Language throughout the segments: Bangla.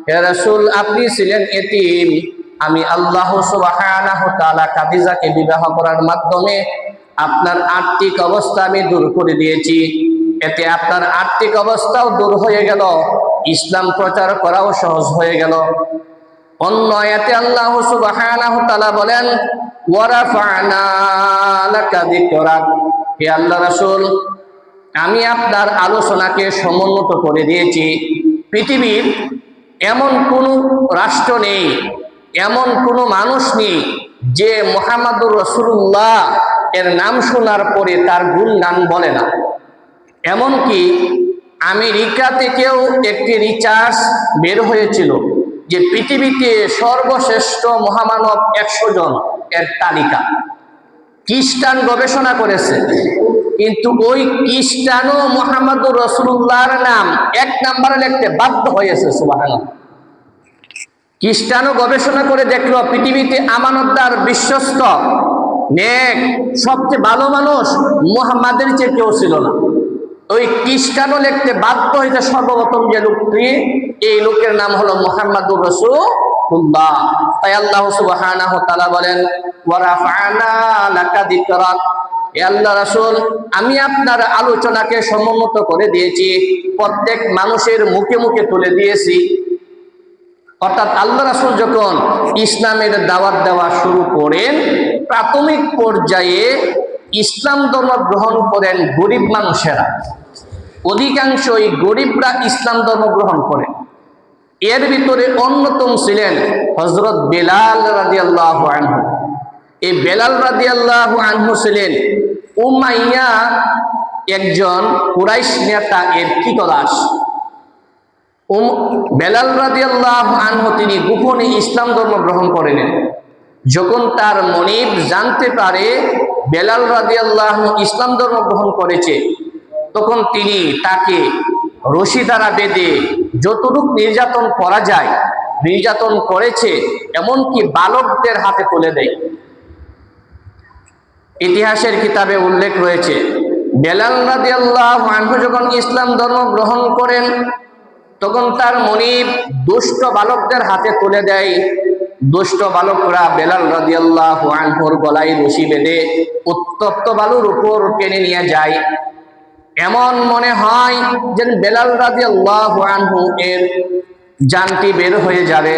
হে রাসূল, আপনি ছিলেন এতিম। আমি আল্লাহ সুবহানাহু ওয়া তাআলা খাদিজাকে বিবাহ করার মাধ্যমে আপনার আর্থিক অবস্থা আমি দূর করে দিয়েছি। এতে আপনার আর্থিক অবস্থাও দূর হয়ে গেল, ইসলাম প্রচার করাও সহজ হয়ে গেল। অন্য আয়াতে আল্লাহ সুবহানাহু ওয়া তাআলা বলেন, ওয়া রাফা'না লাকা যিকরাক। হে আল্লাহ রাসূল, আমি আপনার আলোচনাকে সমুন্নত করে দিয়েছি। পৃথিবীর এমন কোনো রাষ্ট্র নেই, এমন কোনো মানুষ নেই যে মুহাম্মদুর রাসূলুল্লাহ এর নাম শোনার পরে তার গুণগান বলে না। এমনকি আমেরিকা থেকেও একটি রিসার্চ বের হয়েছিল যে পৃথিবীতে সর্বশ্রেষ্ঠ মহামানব 100 জন এর তালিকা খ্রিস্টান গবেষণা করেছে, কিন্তু ওই খ্রিস্টানও মুহাম্মদুর রাসূলুল্লাহর নাম 1 নম্বরে লিখতে বাধ্য হয়েছে। সুবহানাল্লাহ। খ্রিস্টানও গবেষণা করে দেখলো পৃথিবীতে আমানতদার, বিশ্বস্ত, নেক, সবচেয়ে ভালো মানুষ মুহাম্মাদের চেয়ে কেউ ছিল না। ওই খ্রিস্টানও লিখতে বাধ্য হয়েছে সর্বপ্রথম যে লোকটি, এই লোকের নাম হলো মুহাম্মদুর রাসূলুল্লাহ। তাই আল্লাহ সুবহানাহু ওয়া তাআলা বলেন, ওয়া রাফা'না লাকা যিকরাক। হে আল্লাহ রাসূল, আমি আপনার আলোচনাকে সমুন্নত করে দিয়েছি, প্রত্যেক মানুষের মুখে মুখে তুলে দিয়েছি। অর্থাৎ আল্লাহ রাসূল যখন ইসলামের দাওয়াত দেওয়া শুরু করেন, প্রাথমিক পর্যায়ে ইসলাম ধর্ম গ্রহণ করেন গরিব মানুষেরা। অধিকাংশই গরিবরা ইসলাম ধর্ম গ্রহণ করেন। এর ভিতরে অন্যতম ছিলেন হযরত বেলাল রাদিয়াল্লাহু আনহু। এই বেলাল রাদিয়াল্লাহু আনহু ছিলেন উমাইয়া একজন কুরাইশ নেতা এর কৃতদাস। বেলাল রাদিয়াল্লাহু আনহু তিনি গোপনে ইসলাম ধর্ম গ্রহণ করেন। যখন তার মনিব জানতে পারে বেলাল রাদিয়াল্লাহু ইসলাম ধর্ম গ্রহণ করেছে, তখন তিনি তাকে রশি দ্বারা বেঁধে যতটুকু নির্যাতন করা যায় নির্যাতন করেছে, এমনকি বালকদের হাতে তুলে দেয়। ইতিহাসের কিতাবে উল্লেখ রয়েছে, বেলাল রাদিয়াল্লাহু আনহু যখন ইসলাম ধর্ম গ্রহণ করেন, তখন তার মনিব দুষ্ট বালকদের হাতে তুলে দেয়। দুষ্ট বালকরা বেলাল রাদিয়াল্লাহু আনহুর গলায় রশি বেঁধে উত্তপ্ত বালুর উপর টেনে নিয়ে যায়। এমন মনে হয় যে বেলাল রাদিয়াল্লাহু আনহু এর জানটি বের হয়ে যাবে,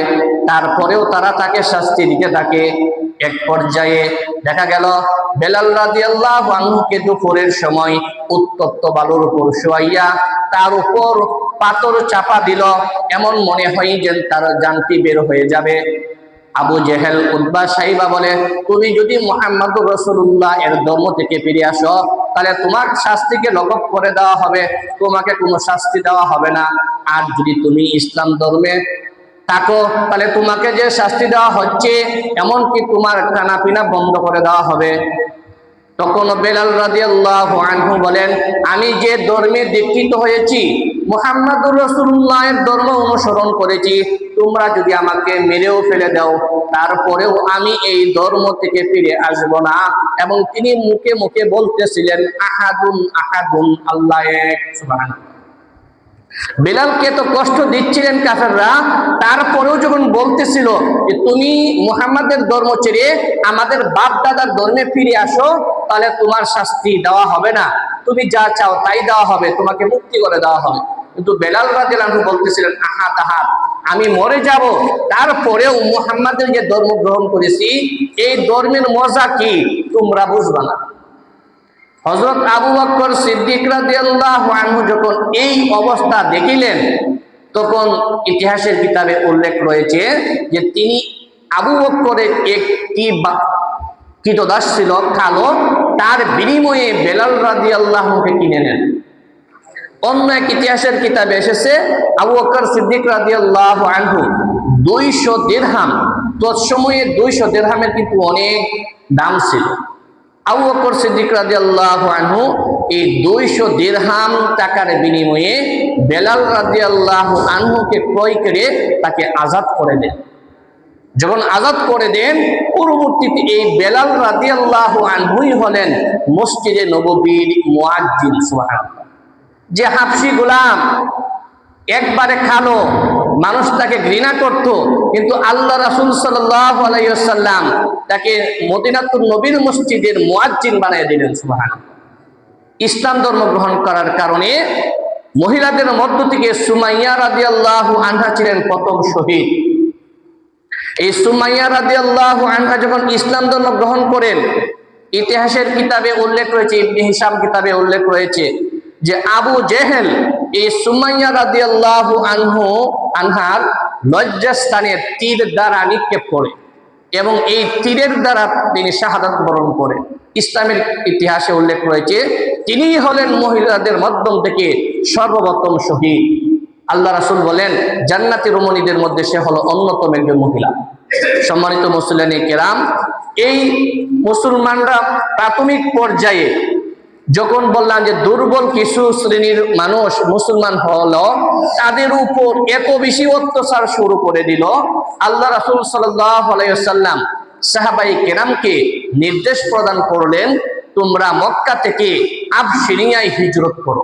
তারপরেও তারা তাকে শাস্তি দিতে থাকে। এক পর্যায়ে দেখা গেল বেলাল রাদিয়াল্লাহু আনহুকে দুপুরের সময় উত্তপ্ত বালুর উপর শোয়াইয়া তার উপর পাথর চাপা দিল। এমন মনে হয় যে তার জানটি বের হয়ে যাবে। আবু জেহেল, উতবা, সাইবা বলে, তুমি যদি মুহাম্মদুর রাসূলুল্লাহ এর ধর্ম থেকে ফিরে আসো, তাহলে তোমার শাস্তিকে লঘব করে দেওয়া হবে, তোমাকে কোনো শাস্তি দেওয়া হবে না। আর যদি তুমি ইসলাম ধর্মে থাকো, তাহলে তোমাকে যে শাস্তি দেওয়া হচ্ছে, এমনকি তোমার খানা পিনা বন্ধ করে দেওয়া হবে। তখন বেলাল রাদিয়াল্লাহু আনহু বলেন, আমি যে ধর্মে দীক্ষিত হয়েছি, মুহাম্মদুর রাসূলুল্লাহের ধর্ম অনুসরণ করেছি, তোমরা যদি আমাকে মেরেও ফেলে দাও, তারপরেও আমি এই ধর্ম থেকে ফিরে আসব না। এবং তিনি মুখে মুখে বলতেছিলেন, আহাদুন আহাদুন, আল্লাহ এক। সুবহানাল্লাহ। বেলালকে তো কষ্ট দিচ্ছিলেন কাফেররা, তারপরেও যখন বলতেছিল যে তুমি মুহাম্মাদের ধর্ম ছেড়ে আমাদের বাপ দাদার ধর্মে ফিরে আসো, তাহলে তোমার শাস্তি দেওয়া হবে না, তুমি যা চাও তাই দেওয়া হবে, তোমাকে মুক্তি করে দেওয়া হবে। কিন্তু বেলাল রাদিয়াল্লাহু আনহু বলতেছিলেন, আহাদ আহাদ, আমি মরে যাব, তারপরেও মুহাম্মাদের যে ধর্ম গ্রহণ করেছি, এই ধর্মের মজা কি তোমরা বুঝবা না। হযরত আবু বকর সিদ্দিক রাদিয়াল্লাহু আনহু যখন এই অবস্থা দেখিলেন, তখন ইতিহাসের কিতাবে উল্লেখ রয়েছে যে তিনি আবু বকরের একটি কৃতদাস ছিল কালো, তার বিনিময়ে বেলাল রাদিয়াল্লাহু আনহুকে কিনে নেন। অন্য এক ইতিহাসের কিতাবে এসেছে আবু বকর সিদ্দিক রাদিয়াল্লাহু আনহু 200 দিরহাম, তৎসময়ে 200 দিরহামের কিন্তু অনেক দাম ছিল। আবু বকর সিদ্দিক রাদিয়াল্লাহু আনহু এই 200 দিরহাম টাকার বিনিময়ে বেলাল রাদিয়াল্লাহু আনহুকে ক্রয় করে তাকে আজাদ করে দেন। যখন আজাদ করে দেন, পরবর্তীতে এই বেলাল রাদিয়াল্লাহু আনহুই হলেন মসজিদে নববীর মুয়াজ্জিন। সুবহানাল্লাহ। যে হাবশী গোলাম একবারে কালো, মানুষ তাকে ঘৃণা করত, কিন্তু আল্লাহ রাসূল সাল্লাল্লাহু আলাইহি ওয়াসাল্লাম তাকে মদিনাতুন নবীর মসজিদের মুয়াজ্জিন বানিয়ে দিলেন। সুবহানাল্লাহ। ইসলাম ধর্ম গ্রহণ করার কারণে মহিলাদের মধ্য থেকে সুমাইয়া রাদিয়াল্লাহু আনহা ছিলেন প্রথম শহীদ। এই সুমাইয়া রাদিয়াল্লাহু আনহা যখন ইসলাম ধর্ম গ্রহণ করেন, ইতিহাসের কিতাবে উল্লেখ রয়েছে, ইবনে হিশাম কিতাবে উল্লেখ রয়েছে যে আবু জেহেল এই সুমাইয়া রাদিয়াল্লাহু আনহার লজ্জাস্থানে তীর দ্বারা নিক্ষেপ করে এবং এই তীরের দ্বারা তিনি শাহাদাত বরণ করেন। ইসলামের ইতিহাসে উল্লেখ রয়েছে তিনিই হলেন মহিলাদের মাধ্যম থেকে সর্বপ্রথম শহীদ। আল্লাহ রাসূল বলেন জান্নাতি রমণীদের মধ্যে সে হলো অন্যতম একজন মহিলা। সম্মানিত মুসলিম কেরাম, এই মুসলমানরা প্রাথমিক পর্যায়ে যখন বললাম যে দুর্বল কিছু শ্রেণীর মানুষ মুসলমান হলো, তাদের উপর এত বেশি অত্যাচার শুরু করে দিল, আল্লাহ রাসূল সাল্লাল্লাহু আলাইহি ওয়াসাল্লাম সাহাবায়ে কেরামকে নির্দেশ প্রদান করলেন, তোমরা মক্কা থেকে আবশিরিয়ায় হিজরত করো।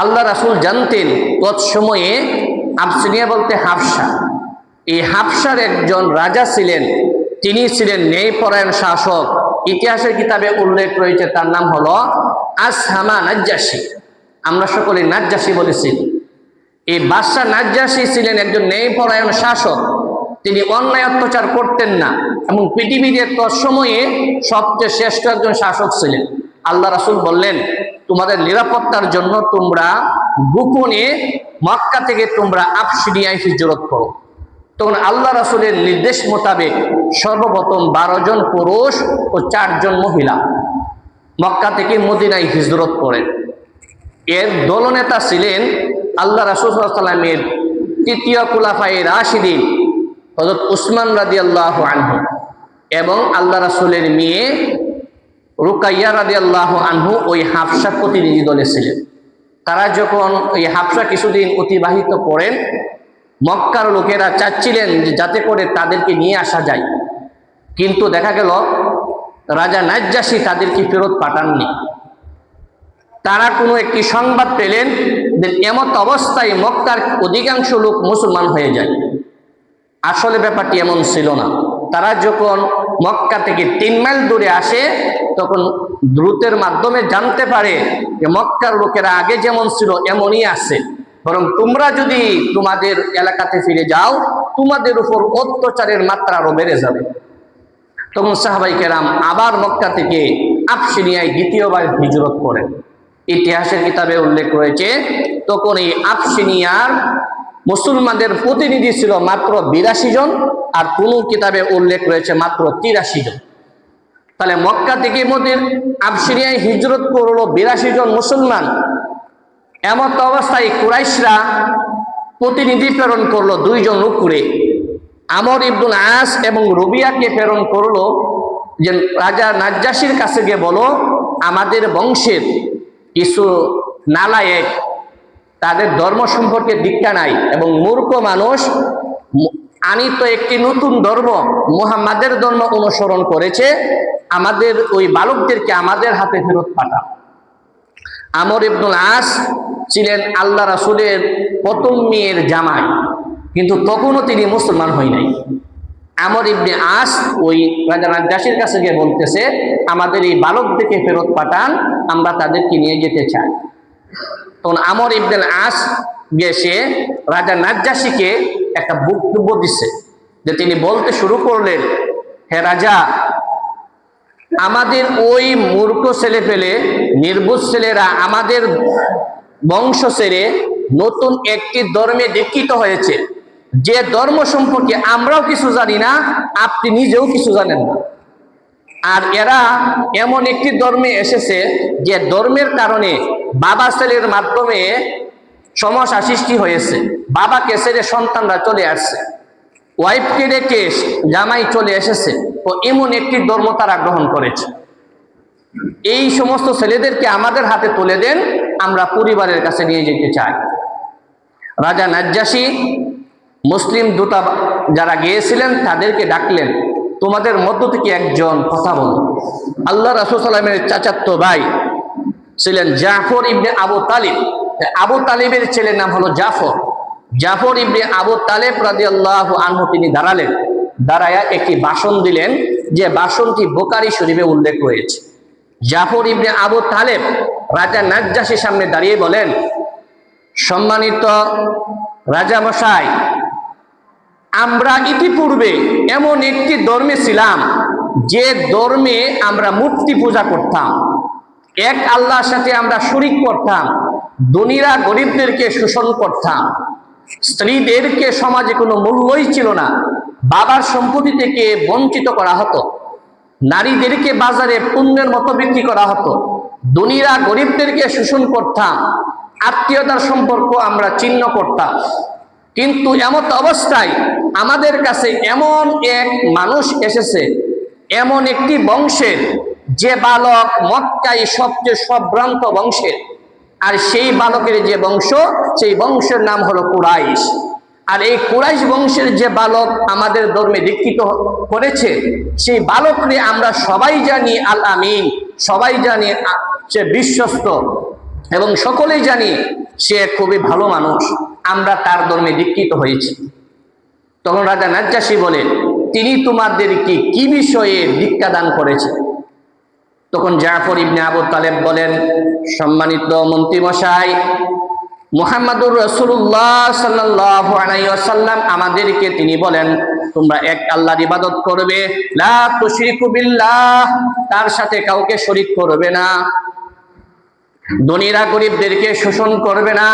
আল্লাহ রাসূল জানতেন তৎসময়ে আবশিরিয়া বলতে হাবশা, এই হাবশার একজন রাজা ছিলেন, তিনি ছিলেন ন্যায়পরায়ণ শাসক। ইতিহাসের কিতাবে উল্লেখ রয়েছে তার নাম হলো আসহামা নাজ্জাশী। আমরা সকলে নাজ্জাশী বলেছি। এই বাদশা নাজ্জাশী ছিলেন একজন ন্যায়পরায়ণ শাসক। তিনি অন্যায় অত্যাচার করতেন না এবং পৃথিবীতে তৎসময়ে সবচেয়ে শ্রেষ্ঠ একজন শাসক ছিলেন। আল্লাহ রাসূল বললেন তোমাদের নিরাপত্তার জন্য তোমরা গোপনে মক্কা থেকে তোমরা আবশিরিয়ায় হিজরত করো। তখন আল্লাহ রাসূলের নির্দেশ মোতাবেক সর্বপ্রথম 12 জন পুরুষ ও 4 জন মহিলা মক্কা থেকে মদিনায় হিজরত করেন। এর দলনেতা ছিলেন আল্লাহ রাসূল সাল্লাল্লাহু আলাইহি ওয়াসাল্লামের তৃতীয় খুলাফায়ে রাশিদিন হযরত উসমান রাদিয়াল্লাহু আনহু এবং আল্লাহ রাসূলের মেয়ে রুকাইয়া রাদিয়াল্লাহু আনহু ওই হাবশা প্রতিনিধি দলে ছিলেন। তারা যখন ওই হাবশা কিছুদিন অতিবাহিত করেন, মক্কার লোকেরা চাচ্ছিলেন যে যাতে করে তাদেরকে নিয়ে আসা যায়, কিন্তু দেখা গেল রাজা নাজ্জাশী তাদেরকে ফেরত পাঠাননি। তারা কোনো একটি সংবাদ পেলেন যে এমত অবস্থায় মক্কার অধিকাংশ লোক মুসলমান হয়ে যায়। আসলে ব্যাপারটি এমন ছিল না। তারা যখন মক্কা থেকে 3 মাইল দূরে আসে, তখন দ্রুতের মাধ্যমে জানতে পারে যে মক্কার লোকেরা আগে যেমন ছিল এমনই আছে, বরং তোমরা যদি তোমাদের এলাকাতে ফিরে যাও তোমাদের উপর অত্যাচারের মাত্রা আরো বেড়ে যাবে। তখন সাহাবায়ে কেরাম আবার মক্কা থেকে আবশিরিয়ায় দ্বিতীয়বার হিজরত করেন। ইতিহাসের কিতাবে উল্লেখ রয়েছে তখন এই আবশিরিয়ার মুসলমানদের প্রতিনিধি ছিল মাত্র 82 জন, আর কোন কিতাবে উল্লেখ রয়েছে মাত্র 83 জন। তাহলে মক্কা থেকে আবশিরিয়ায় হিজরত করলো 82 জন মুসলমান। এমত অবস্থায় কুরাইশরা প্রতিনিধি প্রেরণ করলো 2 জন উপরে, আমর ইবনুল আস এবং রবিয়াকে প্রেরণ করলো যে রাজা নাজ্জাশীর কাছে গিয়ে বলো আমাদের বংশের কিছু নালায়েক, তাদের ধর্ম সম্পর্কে দীক্ষা নাই এবং মূর্খ মানুষ আনিত একটি নতুন ধর্ম মুহাম্মাদের ধর্ম অনুসরণ করেছে, আমাদের ওই বালকদেরকে আমাদের হাতে ফেরত পাঠা। আমর ইবনুল আস ছিলেন আল্লাহ রাসূলের প্রথম মেয়ের জামাই, কিন্তু তখনও তিনি মুসলমান হয় নাই। আমর ইবনে আস ওই রাজা নাজ্জাশীর কাছে গিয়ে বলতেছে আমাদের এই বালকদেরকে ফেরত পাঠান, আমরা তাদেরকে নিয়ে যেতে চাই। তখন আমর ইবনুল আস গেছে রাজা নাজ্জাশীকে একটা বক্তব্য দিচ্ছে, যে তিনি বলতে শুরু করলেন, হে রাজা, আমাদের ওই মূর্খ ছেলে পেলে নির্বুঝ ছেলেরা আমাদের বংশ ছেড়ে নতুন একটি ধর্মে দীক্ষিত হয়েছে, যে ধর্ম সম্পর্কে আমরাও কিছু জানি না, আপনি নিজেও কিছু জানেন না। আর এরা এমন একটি ধর্মে এসেছে যে ধর্মের কারণে বাবা ছেলের মাধ্যমে সমস্যা সৃষ্টি হয়েছে, বাবাকে ছেড়ে সন্তানরা চলে আসছে, ওয়াইফকে রেখে জামাই চলে এসেছে, তো এমন একটি ধর্ম তারা গ্রহণ করেছে। এই সমস্ত ছেলেদেরকে আমাদের হাতে তুলে দেন, আমরা পরিবারের কাছে নিয়ে যেতে চাই। রাজা নাজ্জাশী মুসলিম দূতা যারা গিয়েছিলেন তাদেরকে ডাকলেন, তোমাদের মধ্য থেকে একজন কথা বলো। আল্লাহ রাসূল সাল্লাল্লাহু আলাইহি ওয়াসাল্লামের চাচাতো ভাই ছিলেন জাফর ইবনে আবু তালিব, আবু তালেবের ছেলের নাম হলো জাফর। জাফর ইবনে আবু তালেব রাদিয়াল্লাহু আনহু তিনি দাঁড়ালেন, দাঁড়ায়া একটি ভাষণ দিলেন, যে ভাষণটি বুখারী শরীফে উল্লেখ রয়েছে। জাফর ইবনে আবু তালেব রাজা নাজ্জাশীর সামনে দাঁড়িয়ে বলেন, সম্মানিত রাজা মশাই, আমরা ইতিপূর্বে এমন একটি ধর্মে ছিলাম যে ধর্মে আমরা মূর্তি পূজা করতাম, এক আল্লাহর সাথে আমরা শরীক করতাম, ধনীরা গরিবদেরকে শোষণ করতাম, স্ত্রীদেরকে সমাজে কোনো মূল্যই ছিল না, বাবার সম্পত্তি থেকে বঞ্চিত করা হতো, নারীদেরকে বাজারে পণ্যের মতো বিক্রি করা হতো, ধনীরা গরিবদেরকে শোষণ করতাম, আত্মীয়তার সম্পর্ক আমরা ছিন্ন করতাম। কিন্তু এমত অবস্থায় আমাদের কাছে এমন এক মানুষ এসেছে, এমন একটি বংশের যে বালক মক্কায় সবচেয়ে সম্ভ্রান্ত বংশের, আর সেই বালকের যে বংশ, সেই বংশের নাম হলো কুরাইশ। আর এই কুরাইশ বংশের যে বালক আমাদের ধর্মে দীক্ষিত করেছে, সেই বালককে আমরা সবাই জানি আল আমিন, সবাই জানি সে বিশ্বস্ত, এবং সকলেই জানি সে খুবই ভালো মানুষ, আমরা তার ধর্মে দীক্ষিত হয়েছি। তখন রাজা নাজ্জাশী বলেন, তিনি তোমাদেরকে কি বিষয়ে দীক্ষা দান করেছে? তখন জাফর ইবনে আবু তালেব বলেন, সম্মানিত মন্ত্রী মশাই, মুহাম্মাদুর রাসূলুল্লাহ সাল্লাল্লাহু আলাইহি ওয়াসাল্লাম আমাদেরকে তিনি বলেন, তোমরা এক আল্লাহর ইবাদত করবে, লা তুশরিকু বিল্লাহ, তার সাথে কাউকে শরীক করবে না, ধনীরা গরিবদেরকে শোষণ করবে না,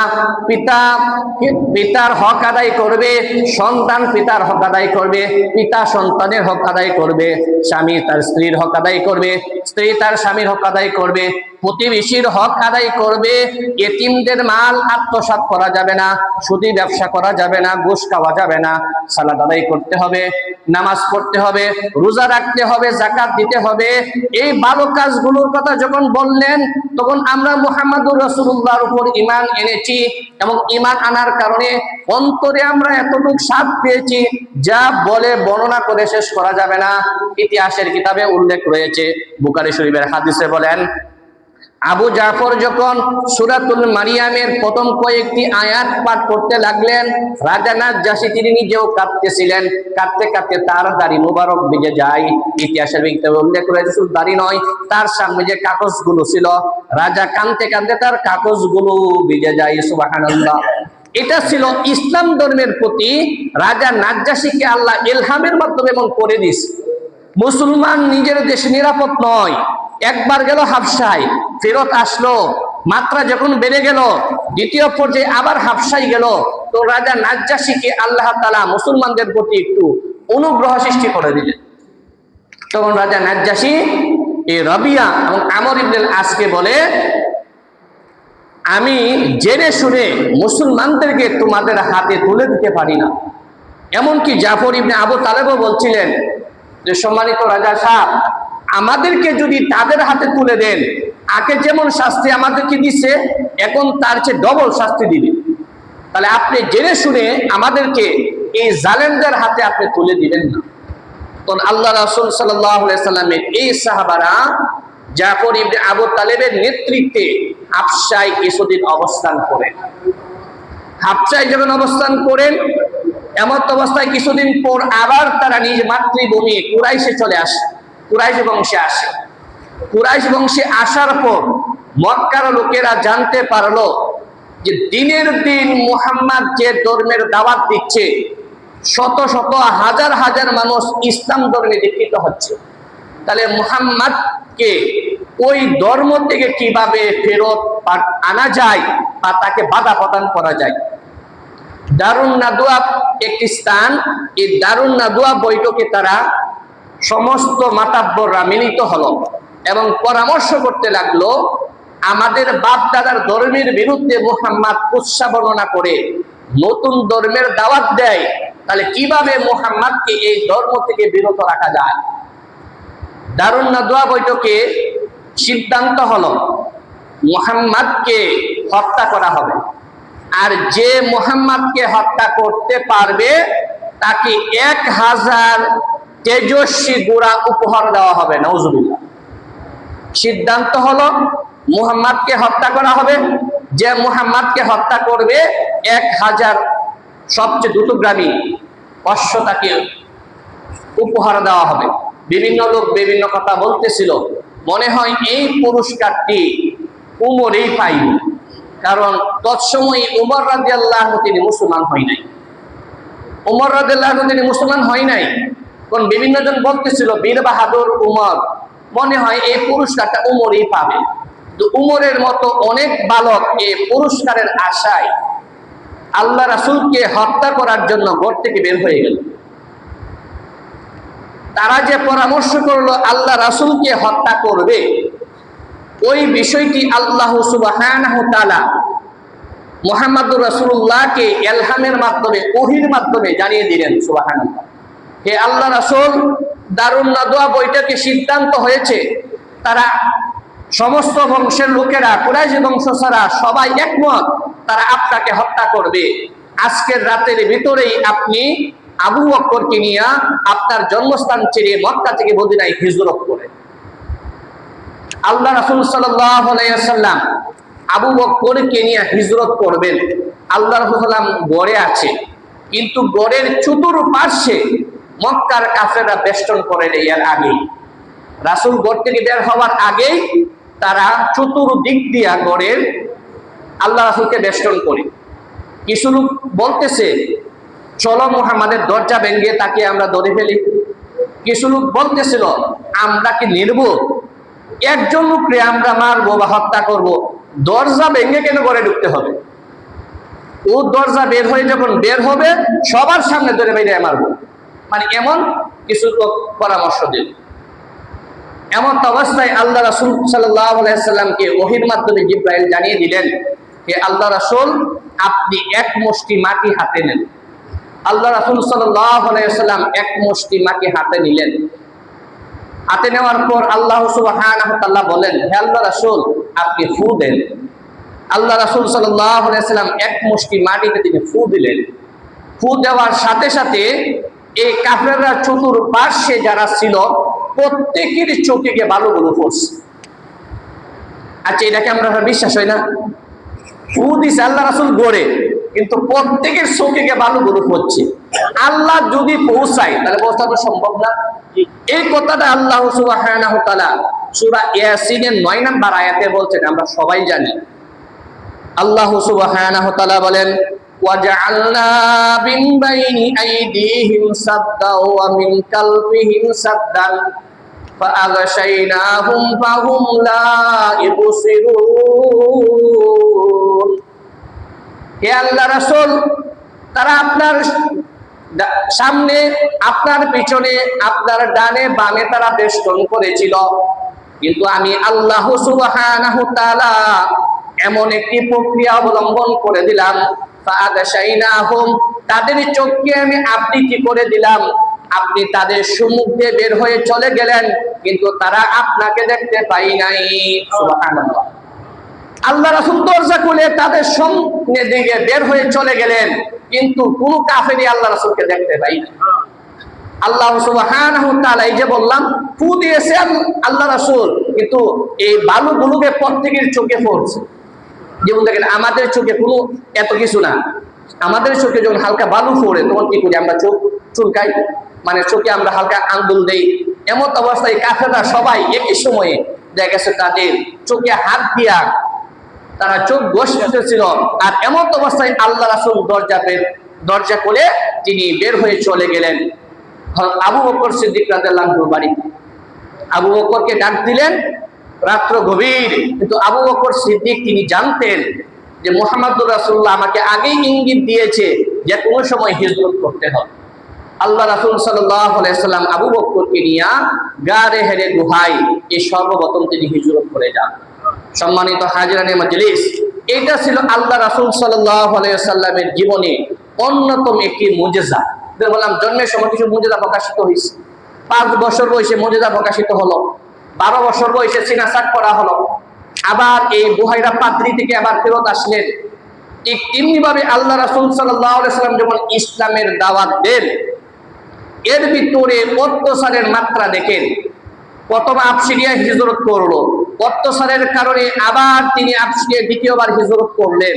পিতার হক আদায় করবে, সন্তান পিতার হক আদায় করবে, পিতা সন্তানের হক আদায় করবে, স্বামী তার স্ত্রীর হক আদায় করবে, স্ত্রী তার স্বামীর হক আদায় করবে, প্রতিবেশীর হক আদায় করবে, এতিমদের মাল আত্মসাৎ করা যাবে না, সুদী ব্যবসা করা যাবে না, ঘুষ খাওয়া যাবে না, সালাত আদায় করতে হবে, নামাজ পড়তে হবে, রোজা রাখতে হবে, যাকাত দিতে হবে। এই 12 কাজগুলোর কথা যখন বললেন, তখন আমরা মুহাম্মাদুর রাসূলুল্লাহর উপর ঈমান এনেছি, এবং ঈমান আনার কারণে অন্তরে আমরা এতটুকু স্বাদ পেয়েছি যা বলে বর্ণনা করে শেষ করা যাবে না। ইতিহাসের কিতাবে উল্লেখ রয়েছে, বুখারী শরীফের হাদিসে বলেন, আবু জাফর যখন সূরাতুল মারিয়ামের প্রথম কয়েকটি আয়াত পাঠ করতে লাগলেন, রাজা নাজ্জাশী তিনি নিজেও কাঁদতেছিলেন, কাঁদতে কাঁদতে তার দাড়ি মুবারক ভিজে যায়। ইতিহাসের কিতাবে উল্লেখ রয়েছে, শুধু দাড়ি নয়, তার সামনে যে কাগজগুলো ছিল, রাজা কাঁদতে কাঁদতে তার কাগজগুলো ভিজে যায়। সুবহানাল্লাহ। এটা ছিল ইসলাম ধর্মের প্রতি রাজা নাজ্জাশীকে আল্লাহ ইলহামের মাধ্যমে এমন করে দিস। মুসলমান নিজের দেশে নিরাপদ নয়, একবার গেল হাবশায়, ফেরত আসলো, মাত্রা যখন বেড়ে গেল, দ্বিতীয় পর্যায়ে আবার হাবশায় গেল, তো রাজা নাজ্জাশীকে আল্লাহ তাআলা মুসলমানদের প্রতি একটু অনুগ্রহ সৃষ্টি করে দিলেন। তখন রাজা নাজ্জাশী এই রবিয়া এবং আমর ইবনে আসকে বলে, আমি জেনে শুনে মুসলমানদেরকে তোমাদের হাতে তুলে দিতে পারি না। এমনকি জাফর ইবনে আবু তালেবও বলছিলেন যে, সম্মানিত রাজা সাহেব, আমাদেরকে যদি তাদের হাতে তুলে দেন, আগে যেমন শাস্তি আমাদেরকে দিচ্ছে, এখন তার চেয়ে ডবল শাস্তি দিবে, তাহলে আপনি জেনে শুনে আমাদেরকে এই জালেমদের হাতে আপনি তুলে দিবেন না। তখন আল্লাহ রাসূল সাল্লাল্লাহু আলাইহি সাল্লামের এই সাহাবারা জাফর ইবনে আবু তালেবের নেতৃত্বে হাবশায় কিছুদিন অবস্থান করেন। হাবশায় যখন অবস্থান করেন, এমন অবস্থায় কিছুদিন পর আবার তারা নিজ মাতৃভূমি কুরাইশে চলে আসে, কুরাইশ বংশে আসে। কুরাইশ বংশে আসার পর মক্কার লোকেরা জানতে পারলো যে দিনের দিন মুহাম্মদ যে ধর্মের দাওয়াত দিচ্ছে, শত শত হাজার হাজার মানুষ ইসলাম ধর্মে দীক্ষিত হচ্ছে, তাহলে মুহাম্মদকে ওই ধর্ম থেকে কিভাবে ফেরত আনা যায় বা তাকে বাধা প্রদান করা যায়। দারুন নাদওয়া একটি স্থান, এই দারুন নাদওয়া বৈঠকে তারা সমস্ত মাতাব্বররা মিলিত হলো এবং পরামর্শ করতে লাগলো, আমাদের বাপ দাদার ধর্মের বিরুদ্ধে মুহাম্মদ কুৎসা বর্ণনা করে নতুন ধর্মের দাওয়াত দেয়, তাহলে কিভাবে মুহাম্মদকে এই ধর্ম থেকে বিরত রাখা যায়। দারুন নাদওয়া বৈঠকে সিদ্ধান্ত হলো মুহাম্মদকে হত্যা করা হবে, আর যে মুহাম্মদকে হত্যা করতে পারবে তাকে 1000 তেজস্বী ঘোড়া উপহার দেওয়া হবে। নাউজুবিল্লাহ। সিদ্ধান্ত হলো মুহাম্মদকে হত্যা করা হবে, যে মুহাম্মদকে হত্যা করবে 1000 সবচেয়ে দ্রুতগামী অশ্ব তাকে উপহার দেওয়া হবে। বিভিন্ন লোক বিভিন্ন কথা বলতেছিল, মনে হয় এই পুরস্কারটি উমরই পাইবে, কারণ তৎসময় উমর রাদিয়াল্লাহু তিনি মুসলমান হয় নাই। উমর রাদিয়াল্লাহু তিনি মুসলমান হয় নাই, কারণ বিভিন্ন জন বলতেছিল বীর বাহাদুর উমর, মনে হয় এই পুরস্কারটা উমরই পাবে। তো উমরের মতো অনেক বালক এই পুরস্কারের আশায় আল্লাহ রাসূলকে হত্যা করার জন্য ঘর থেকে বের হয়ে গেল। তারা যে পরামর্শ করলো আল্লাহ রাসূলকে হত্যা করবে, ওই বিষয়টি আল্লাহ সুবহানাহু ওয়া তাআলা মুহাম্মদুর রাসূলুল্লাহকে ইলহামের মাধ্যমে, ওহীর মাধ্যমে জানিয়ে দিলেন। সুবহানাল্লাহ। হে আল্লাহ রাসূল, দারুন নাদওয়া বৈঠকে সিদ্ধান্ত হয়েছে, তারা সমস্ত বংশের লোকেরা, কুরাইশ বংশ ছাড়া সবাই একমত, তারা আপনাকে হত্যা করবে। আজকের রাতের ভিতরেই আপনি আবু বকরকে নিয়ে আপনার জন্মস্থান ছেড়ে মক্কা থেকে মদিনায় হিজরত করেন। আল্লাহ রাসূল সাল্লাল্লাহু আলাইহি ওয়াসাল্লাম আবু বকরকে নিয়ে হিজরত করবেন। আল্লাহ রাসূল সাল্লাম গড়ে আছে, কিন্তু গড়ের চতুর্পার্শ্বে মক্কার কাফেররা বেষ্টন করে নেয়। এর আগেই রাসূল গড় থেকে বের হওয়ার আগেই তারা চতুর্দিক দিয়া গড়ের আল্লাহ রাসূলকে বেষ্টন করে। কিছু লোক বলতেছে চলো মুহাম্মাদের দরজা ভেঙে তাকে আমরা ধরে ফেলি। কিছু লোক বলতেছিল আমরা কি নির্বোধ, একজন লোককে আমরা মারবো বা হত্যা করব, দরজা ভেঙে কেন ঘরে ঢুকতে হবে? ও দরজা বের হয়ে যখন বের হবে সবার সামনে ধরে বেরিয়ে মারবো, মানে এমন কিছু লোক পরামর্শ দিল। এমন অবস্থায় আল্লাহ রাসূল সাল্লাল্লাহু আলাইহি সাল্লামকে ওহীর মাধ্যমে জিবরাইল জানিয়ে দিলেন, হে আল্লাহ রাসূল, আপনি এক মুষ্টি মাটি হাতে নেন। আল্লাহ রাসূল সাল্লাল্লাহু আলাইহি সাল্লাম এক মুষ্টি মাটি হাতে নিলেন। হাতে নেওয়ার পর আল্লাহ সুবহানাহু ওয়া তাআলা বলেন, হে আল্লাহ রাসূল, আপনি ফু দেন। আল্লাহ রাসূল সাল্লাল্লাহু আলাইহি সাল্লাম এক মুষ্টি মাটিতে তিনি ফু দিলেন। ফু দেওয়ার সাথে সাথে এই কাফেররা চতুর্পার্শ্বে যারা ছিল প্রত্যেকের চোখে গিয়ে বালুগুলো পড়ছে। আচ্ছা, এটাকে আমরা বিশ্বাস হয় না? ফু দিছে আল্লাহ রাসূল গড়ে, কিন্তু প্রত্যেকের চোখে গিয়ে বালুগুলো পড়ছে। আল্লাহ যদি পৌঁছায় তাহলে পৌঁছানো সম্ভব না। এই কথাটা আল্লাহ সুবহানাহু ওয়া তাআলা সূরা ইয়াসিনের 9 নম্বর আয়াতে বলছেন, আমরা সবাই জানি। আল্লাহ সুবহানাহু ওয়া তাআলা বলেন, ওয়াজআলনা বিন বাইনি আইদিহিম সাদ্দা ওয়া মিন কালবিহিম সাদ্দান ফাআগশাইনাহুম ফাহুম লা ইবসিরুন। হে আল্লাহ রাসূল, তারা আপনার সামনে, আপনার পিছনে, আপনার ডানে বামে তারা বেষ্টন করেছিল, কিন্তু আমি আল্লাহ সুবহানাহু ওয়া তাআলা এমন একটি প্রক্রিয়া অবলম্বন করে দিলাম, ফাআগশাইনাহুম, তাদের চোখকে আমি আবৃত করে দিলাম, আপনি তাদের সম্মুখ দিয়ে বের হয়ে চলে গেলেন, কিন্তু তারা আপনাকে দেখতে পাই নাই। সুবহানাল্লাহ। আল্লাহ রাসূল দরজা খুলে তাদের সামনে দিকে বের হয়ে চলে গেলেন, কিন্তু কোন কাফেরই আল্লাহ রাসূলকে দেখতে পাই না। আল্লাহ সুবহানাহু ওয়া তাআলা, এই যে বললাম ফু দিয়েছেন আল্লাহ রাসূল, কিন্তু এই বালুগুলোকে প্রত্যেকের চোখে পড়ছে। যেমন দেখেন আমাদের চোখে কোনো এত কিছু না, আমাদের চোখে যখন হালকা বালু পড়ে তখন কি করি আমরা? চোখ চুলকাই, মানে চোখে আমরা হালকা আঙ্গুল দেই। এমন অবস্থায় কাফেররা সবাই একই সময়ে দেখা গেছে তাদের চোখে হাত দিয়া তারা চোখ ঘষতেছিল। আর এমন অবস্থায় আল্লাহ রাসূল দরজা খুলে তিনি বের হয়ে চলে গেলেন আবু বকর সিদ্দিক রাদিয়াল্লাহু আনহুর বাড়িতে। আবু বকরকে ডাক দিলেন, রাত্র গভীর, কিন্তু আবু বকর সিদ্দিক তিনি জানতেন যে মুহাম্মদুর রাসূলুল্লাহ আমাকে আগেই ইঙ্গিত দিয়েছে যে কোনো সময় হিজরত করতে হবে। আল্লাহ রাসূল সাল্লাল্লাহু আলাইহি সাল্লাম আবু বকরকে নিয়ে গারে হেরে গুহায় এই সর্বপ্রথম তিনি হিজরত করে যান। সম্মানিত হাজিরানে মজলিস, এটা ছিল আল্লাহ রাসূল সাল্লাল্লাহু আলাইহি সাল্লামের জীবনে অন্যতম একটি মুজিজা। বললাম জন্মের সময় কিছু মুজিজা প্রকাশিত হয়েছে, 5 বছর বয়সে মুজিজা প্রকাশিত হলো, 12 বছর বয়সে সিনাসাক করা হলো, আবার এই বুহাইরা পাদ্রী থেকে আবার ফেরত আসলেন। ঠিক তেমনি ভাবে আল্লাহ রাসূল সাল্লাল্লাহু আলাইহি সাল্লাম যখন ইসলামের দাওয়াত দেন, এর ভিতরে অত্যাচারের মাত্রা দেখেন। প্রথম আবসিরিয়া হিজরত করলো, অত্যাচারের কারণে আবার তিনি আবসিরিয়া দ্বিতীয়বার হিজরত করলেন।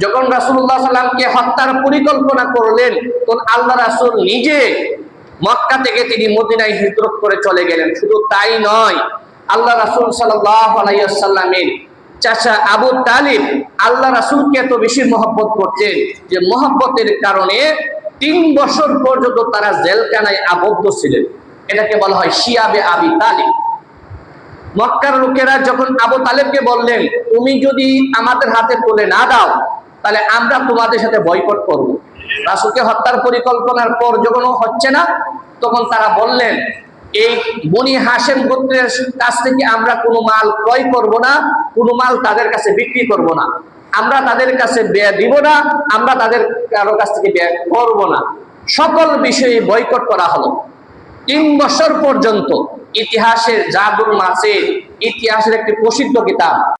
যখন রাসূলুল্লাহ সাল্লামকে হত্যার পরিকল্পনা করলেন, তখন আল্লাহ রাসূল নিজে মক্কা থেকে তিনি মদিনায় হিজরত করে চলে গেলেন। শুধু তাই নয়, আল্লাহ রাসূল সাল্লাল্লাহু আলাইহি ওয়াসাল্লামের চাচা আবু তালিব আল্লাহ রাসূলকে এত বেশি মহব্বত করতেন যে মহব্বতের কারণে 3 বছর পর্যন্ত তারা জেলখানায় আবদ্ধ ছিলেন। এটাকে বলা হয় শিয়াবে আবি তালিব। মক্কার লোকেরা যখন আবু তালেবকে বললেন, তুমি যদি আমাদের হাতে তুলে না দাও তাহলে আমরা তোমাদের সাথে বয়কট করব। রাসূলকে হত্যার পরিকল্পনার পর যখন হচ্ছে না, তখন তারা বললেন, এই বনি হাশেম গোত্রের কাছ থেকে আমরা কোনো মাল ক্রয় করব না, কোনো মাল তাদের কাছে বিক্রি করব না, আমরা তাদের কাছে ব্যয় দিব না, আমরা তাদের কারো কাছ থেকে ব্যয় করব না। সকল বিষয়ে বয়কট করা হলো। 3 বছর পর্যন্ত। ইতিহাসের জাদুল মাসে, ইতিহাসের একটি প্রসিদ্ধ কিতাব